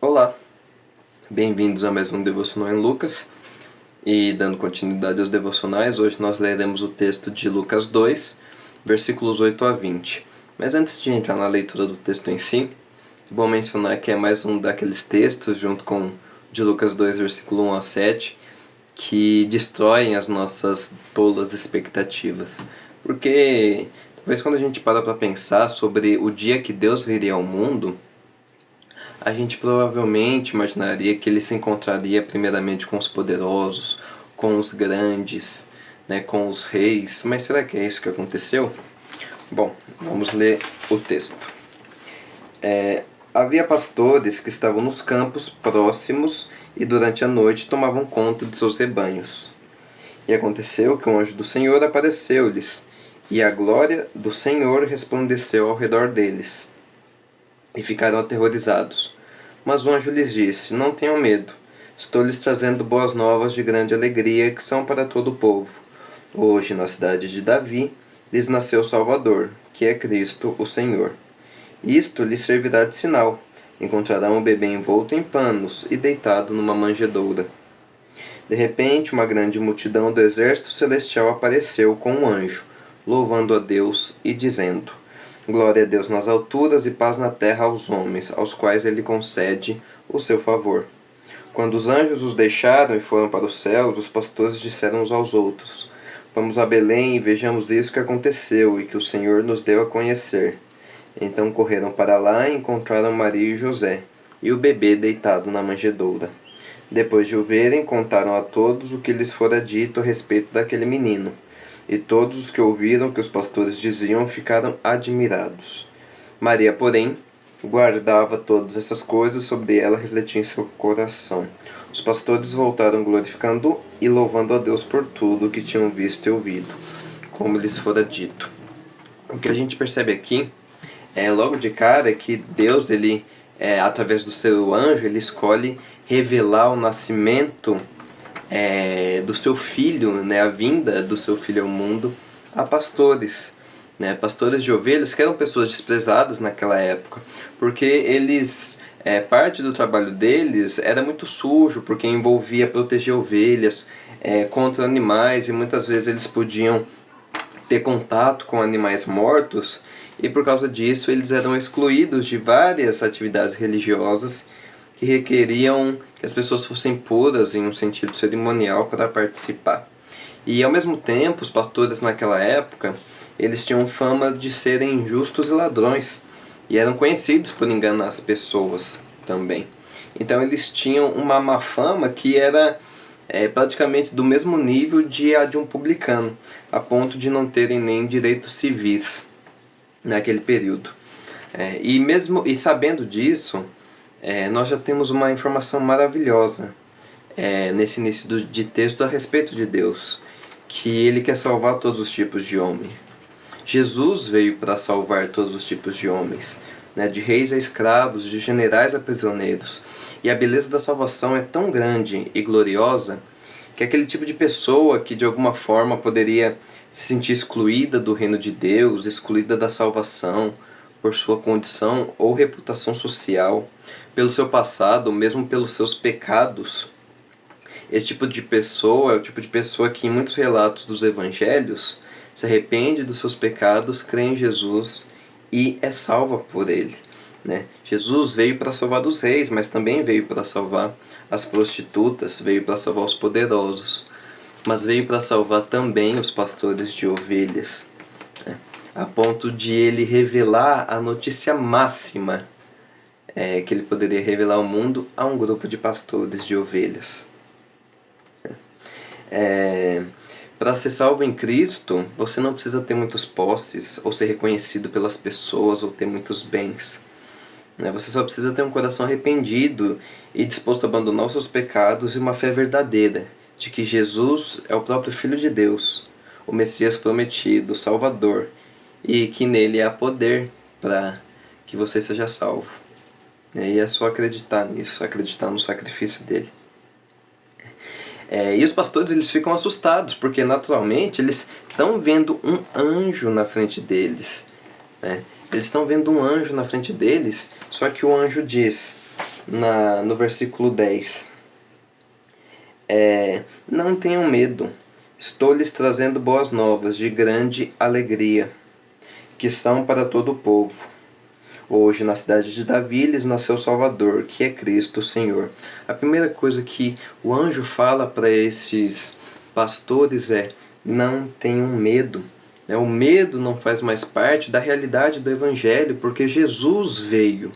Olá, bem-vindos a mais um Devocional em Lucas. E dando continuidade aos devocionais, hoje nós leremos o texto de Lucas 2, versículos 8 a 20. Mas antes de entrar na leitura do texto em si, é bom mencionar que é mais um daqueles textos, junto com o de Lucas 2, versículo 1 a 7, que destroem as nossas tolas expectativas. Porque talvez quando a gente para pensar sobre o dia que Deus viria ao mundo, a gente provavelmente imaginaria que ele se encontraria primeiramente com os poderosos, com os grandes, né, com os reis. Mas será que é isso que aconteceu? Bom, vamos ler o texto. Havia pastores que estavam nos campos próximos e durante a noite tomavam conta de seus rebanhos. E aconteceu que um anjo do Senhor apareceu-lhes, e a glória do Senhor resplandeceu ao redor deles, e ficaram aterrorizados. Mas o anjo lhes disse: Não tenham medo, estou lhes trazendo boas novas de grande alegria que são para todo o povo. Hoje, na cidade de Davi, lhes nasceu o Salvador, que é Cristo, o Senhor. Isto lhes servirá de sinal: encontrarão o bebê envolto em panos e deitado numa manjedoura. De repente, uma grande multidão do exército celestial apareceu com um anjo, louvando a Deus e dizendo: Glória a Deus nas alturas e paz na terra aos homens, aos quais ele concede o seu favor. Quando os anjos os deixaram e foram para os céus, os pastores disseram uns aos outros: Vamos a Belém e vejamos isso que aconteceu e que o Senhor nos deu a conhecer. Então correram para lá e encontraram Maria e José, e o bebê deitado na manjedoura. Depois de o verem, contaram a todos o que lhes fora dito a respeito daquele menino. E todos os que ouviram o que os pastores diziam ficaram admirados. Maria, porém, guardava todas essas coisas, sobre ela refletia em seu coração. Os pastores voltaram glorificando e louvando a Deus por tudo o que tinham visto e ouvido, como lhes fora dito. O que a gente percebe aqui é logo de cara que Deus, ele, através do seu anjo, ele escolhe revelar o nascimento do seu filho, né, a vinda do seu filho ao mundo, a pastores, né, pastores de ovelhas, que eram pessoas desprezadas naquela época, porque eles, parte do trabalho deles era muito sujo, porque envolvia proteger ovelhas contra animais, e muitas vezes eles podiam ter contato com animais mortos, e por causa disso eles eram excluídos de várias atividades religiosas que requeriam que as pessoas fossem puras em um sentido cerimonial para participar. E ao mesmo tempo, os pastores naquela época, eles tinham fama de serem injustos e ladrões, e eram conhecidos por enganar as pessoas também. Então eles tinham uma má fama que era praticamente do mesmo nível de a de um publicano, a ponto de não terem nem direitos civis naquele período. E sabendo disso, nós já temos uma informação maravilhosa nesse início de texto a respeito de Deus, que Ele quer salvar todos os tipos de homens. Jesus veio para salvar todos os tipos de homens, né, de reis a escravos, de generais a prisioneiros. E a beleza da salvação é tão grande e gloriosa que aquele tipo de pessoa que de alguma forma poderia se sentir excluída do reino de Deus, excluída da salvação, por sua condição ou reputação social, pelo seu passado, ou mesmo pelos seus pecados. Esse tipo de pessoa é o tipo de pessoa que, em muitos relatos dos evangelhos, se arrepende dos seus pecados, crê em Jesus e é salva por ele. Né? Jesus veio para salvar os reis, mas também veio para salvar as prostitutas, veio para salvar os poderosos, mas veio para salvar também os pastores de ovelhas, né? A ponto de ele revelar a notícia máxima que ele poderia revelar ao mundo a um grupo de pastores de ovelhas. Para ser salvo em Cristo, você não precisa ter muitas posses, ou ser reconhecido pelas pessoas, ou ter muitos bens. Você só precisa ter um coração arrependido e disposto a abandonar os seus pecados e uma fé verdadeira de que Jesus é o próprio Filho de Deus, o Messias prometido, o Salvador, e que nele há poder para que você seja salvo. E é só acreditar nisso, acreditar no sacrifício dele. E os pastores, eles ficam assustados, porque naturalmente eles estão vendo um anjo na frente deles, né? Eles estão vendo um anjo na frente deles, só que o anjo diz: no versículo 10. Não tenham medo, estou lhes trazendo boas novas de grande alegria, que são para todo o povo. Hoje, na cidade de Davi, lhes nasceu Salvador, que é Cristo o Senhor. A primeira coisa que o anjo fala para esses pastores é: não tenham medo. O medo não faz mais parte da realidade do Evangelho, porque Jesus veio.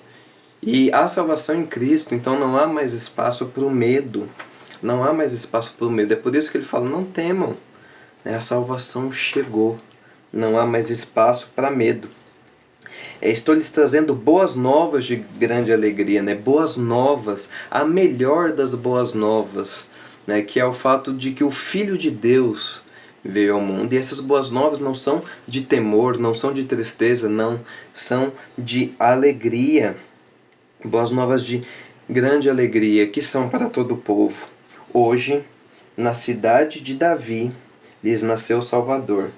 E há salvação em Cristo, então não há mais espaço para o medo. Não há mais espaço para o medo. É por isso que ele fala: não temam. A salvação chegou. Não há mais espaço para medo. Estou lhes trazendo boas novas de grande alegria, boas novas, a melhor das boas novas, que é o fato de que o Filho de Deus veio ao mundo. E essas boas novas não são de temor, não são de tristeza, não, são de alegria. Boas novas de grande alegria, que são para todo o povo. Hoje, na cidade de Davi, lhes nasceu o Salvador,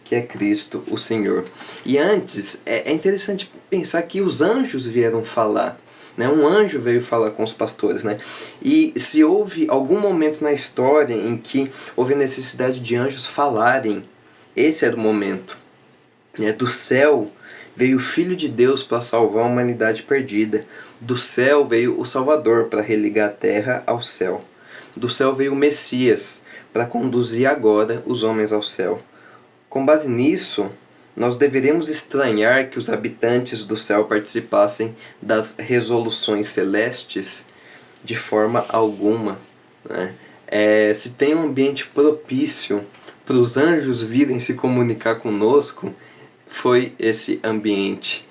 que é Cristo o Senhor. E antes, é interessante pensar que os anjos vieram falar. Um anjo veio falar com os pastores. E se houve algum momento na história em que houve necessidade de anjos falarem, esse era o momento. Do céu veio o Filho de Deus para salvar a humanidade perdida. Do céu veio o Salvador para religar a terra ao céu. Do céu veio o Messias para conduzir agora os homens ao céu. Com base nisso, nós deveremos estranhar que os habitantes do céu participassem das resoluções celestes de forma alguma. Se tem um ambiente propício para os anjos virem se comunicar conosco, foi esse ambiente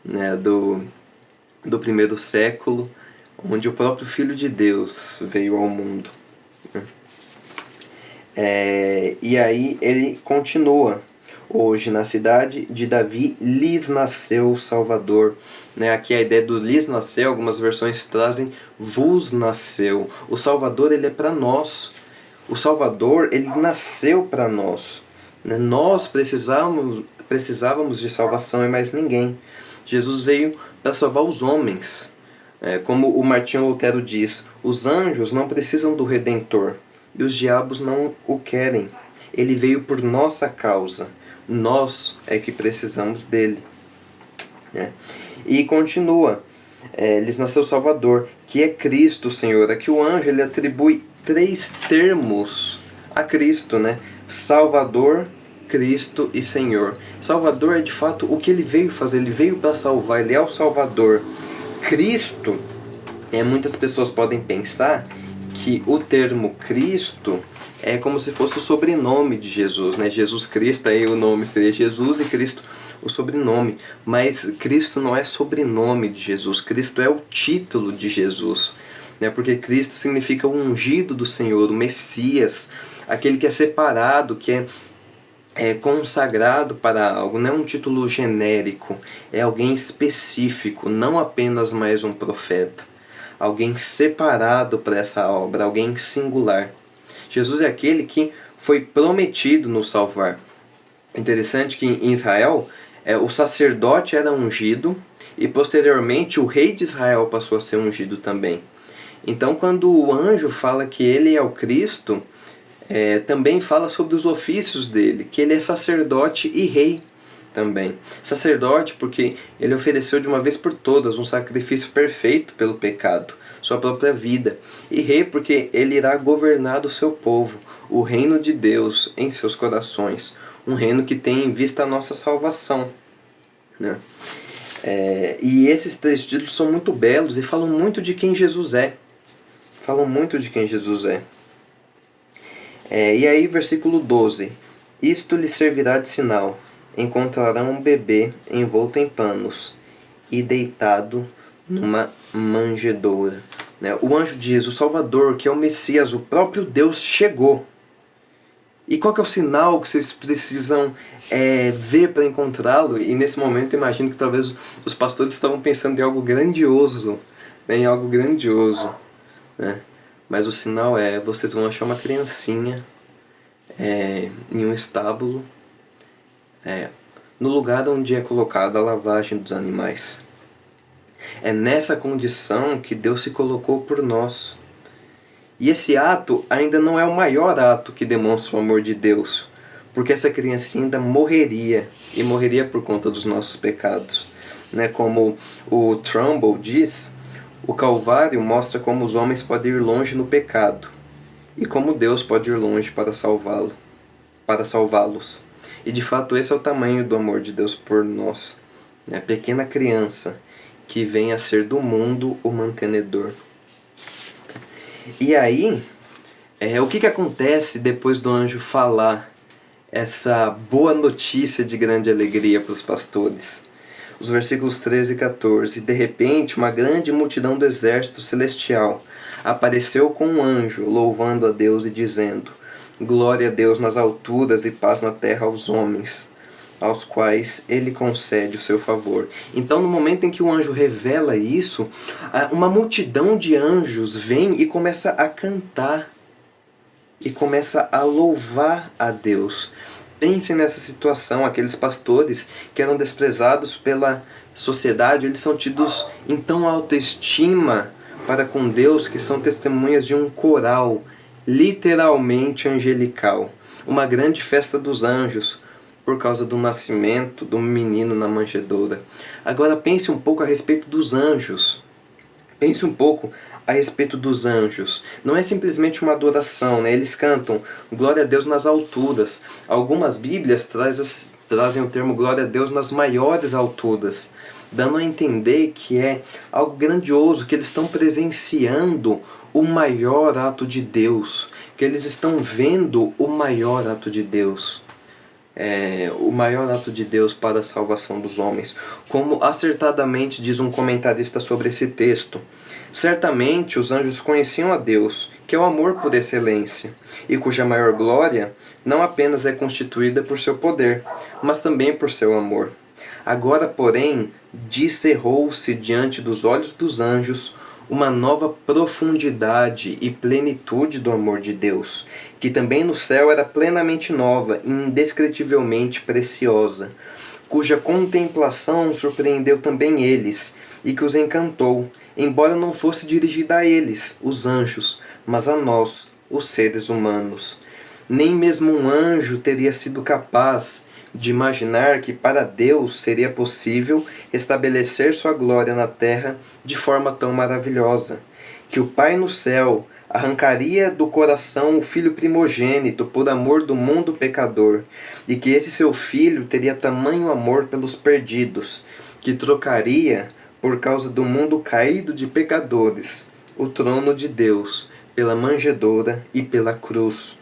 do primeiro século, onde o próprio Filho de Deus veio ao mundo. E aí ele continua: hoje na cidade de Davi lhes nasceu o Salvador. Aqui a ideia do lhes nasceu, algumas versões trazem vos nasceu. O Salvador, ele é para nós. O Salvador, ele nasceu para nós. Nós precisávamos de salvação e mais ninguém. Jesus veio para salvar os homens. Como o Martinho Lutero diz, os anjos não precisam do Redentor e os diabos não o querem. Ele veio por nossa causa. Nós é que precisamos dele. E continua: lhes nasceu o Salvador, que é Cristo o Senhor. Aqui o anjo ele atribui 3 termos a Cristo, Salvador, Cristo e Senhor. Salvador é de fato o que ele veio fazer. Ele veio para salvar, ele é o Salvador. Cristo, muitas pessoas podem pensar que o termo Cristo é como se fosse o sobrenome de Jesus, Jesus Cristo, aí o nome seria Jesus e Cristo o sobrenome. Mas Cristo não é sobrenome de Jesus, Cristo é o título de Jesus. Porque Cristo significa o ungido do Senhor, o Messias, aquele que é separado, que é consagrado para algo. Não é um título genérico, é alguém específico, não apenas mais um profeta. Alguém separado para essa obra, alguém singular. Jesus é aquele que foi prometido nos salvar. Interessante que em Israel, o sacerdote era ungido e posteriormente o rei de Israel passou a ser ungido também. Então, quando o anjo fala que ele é o Cristo, também fala sobre os ofícios dele, que ele é sacerdote e rei também. Sacerdote porque ele ofereceu de uma vez por todas um sacrifício perfeito pelo pecado, sua própria vida. E rei porque ele irá governar o seu povo, o reino de Deus em seus corações, um reino que tem em vista a nossa salvação. E esses 3 títulos são muito belos e falam muito de quem Jesus é. E aí, versículo 12: isto lhe servirá de sinal. Encontrarão um bebê envolto em panos e deitado numa manjedoura. O anjo diz: o Salvador, que é o Messias, o próprio Deus, chegou. E qual que é o sinal que vocês precisam ver para encontrá-lo? E nesse momento imagino que talvez os pastores estavam pensando em algo grandioso. Em algo grandioso. Mas o sinal vocês vão achar uma criancinha em um estábulo, no lugar onde é colocada a lavagem dos animais. É nessa condição que Deus se colocou por nós. E esse ato ainda não é o maior ato que demonstra o amor de Deus, porque essa criancinha ainda morreria, e morreria por conta dos nossos pecados. Como o Trumbull diz, o Calvário mostra como os homens podem ir longe no pecado, e como Deus pode ir longe para salvá-los. E de fato esse é o tamanho do amor de Deus por nós. A pequena criança que vem a ser do mundo o mantenedor. E aí, o que acontece depois do anjo falar essa boa notícia de grande alegria para os pastores? Os versículos 13 e 14. De repente, uma grande multidão do exército celestial apareceu com um anjo, louvando a Deus e dizendo: Glória a Deus nas alturas e paz na terra aos homens, aos quais ele concede o seu favor. Então, no momento em que o anjo revela isso, uma multidão de anjos vem e começa a cantar e começa a louvar a Deus. Pensem nessa situação, aqueles pastores que eram desprezados pela sociedade, eles são tidos em tão alta estima para com Deus que são testemunhas de um coral literalmente angelical, uma grande festa dos anjos, por causa do nascimento do menino na manjedoura. Agora pense um pouco a respeito dos anjos. Pense um pouco a respeito dos anjos. Não é simplesmente uma adoração, Eles cantam glória a Deus nas alturas. Algumas bíblias trazem o termo glória a Deus nas maiores alturas, dando a entender que é algo grandioso, que eles estão presenciando o maior ato de Deus, que eles estão vendo o maior ato de Deus. O maior ato de Deus para a salvação dos homens. Como acertadamente diz um comentarista sobre esse texto: certamente os anjos conheciam a Deus, que é o amor por excelência, e cuja maior glória não apenas é constituída por seu poder, mas também por seu amor. Agora, porém, descerrou-se diante dos olhos dos anjos uma nova profundidade e plenitude do amor de Deus, que também no céu era plenamente nova e indescritivelmente preciosa, cuja contemplação surpreendeu também eles e que os encantou, embora não fosse dirigida a eles, os anjos, mas a nós, os seres humanos. Nem mesmo um anjo teria sido capaz de imaginar que para Deus seria possível estabelecer sua glória na terra de forma tão maravilhosa, que o Pai no céu arrancaria do coração o Filho primogênito por amor do mundo pecador, e que esse seu Filho teria tamanho amor pelos perdidos, que trocaria, por causa do mundo caído de pecadores, o trono de Deus pela manjedoura e pela cruz.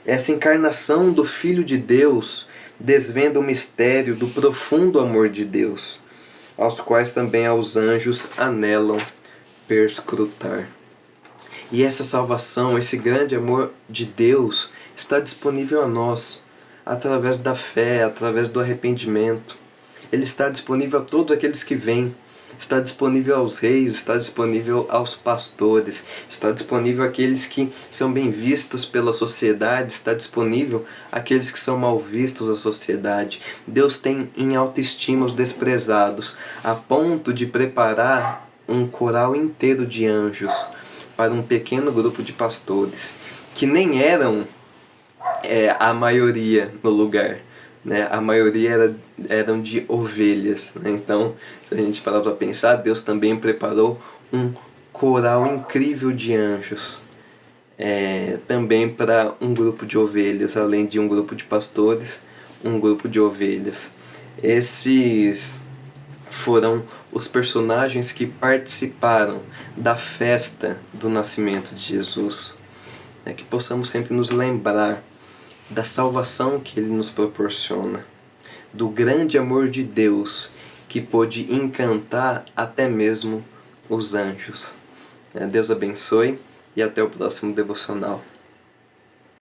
Essa encarnação do Filho de Deus desvenda o mistério do profundo amor de Deus, aos quais também aos anjos anelam perscrutar. E essa salvação, esse grande amor de Deus, está disponível a nós, através da fé, através do arrependimento. Ele está disponível a todos aqueles que vêm. Está disponível aos reis, está disponível aos pastores, está disponível àqueles que são bem vistos pela sociedade, está disponível àqueles que são mal vistos da sociedade. Deus tem em autoestima os desprezados, a ponto de preparar um coral inteiro de anjos para um pequeno grupo de pastores, que nem eram a maioria no lugar. A maioria eram de ovelhas. Então, se a gente parar para pensar, Deus também preparou um coral incrível de anjos, também para um grupo de ovelhas, além de um grupo de pastores, um grupo de ovelhas. Esses foram os personagens que participaram da festa do nascimento de Jesus. Que possamos sempre nos lembrar da salvação que Ele nos proporciona, do grande amor de Deus que pôde encantar até mesmo os anjos. Deus abençoe e até o próximo devocional.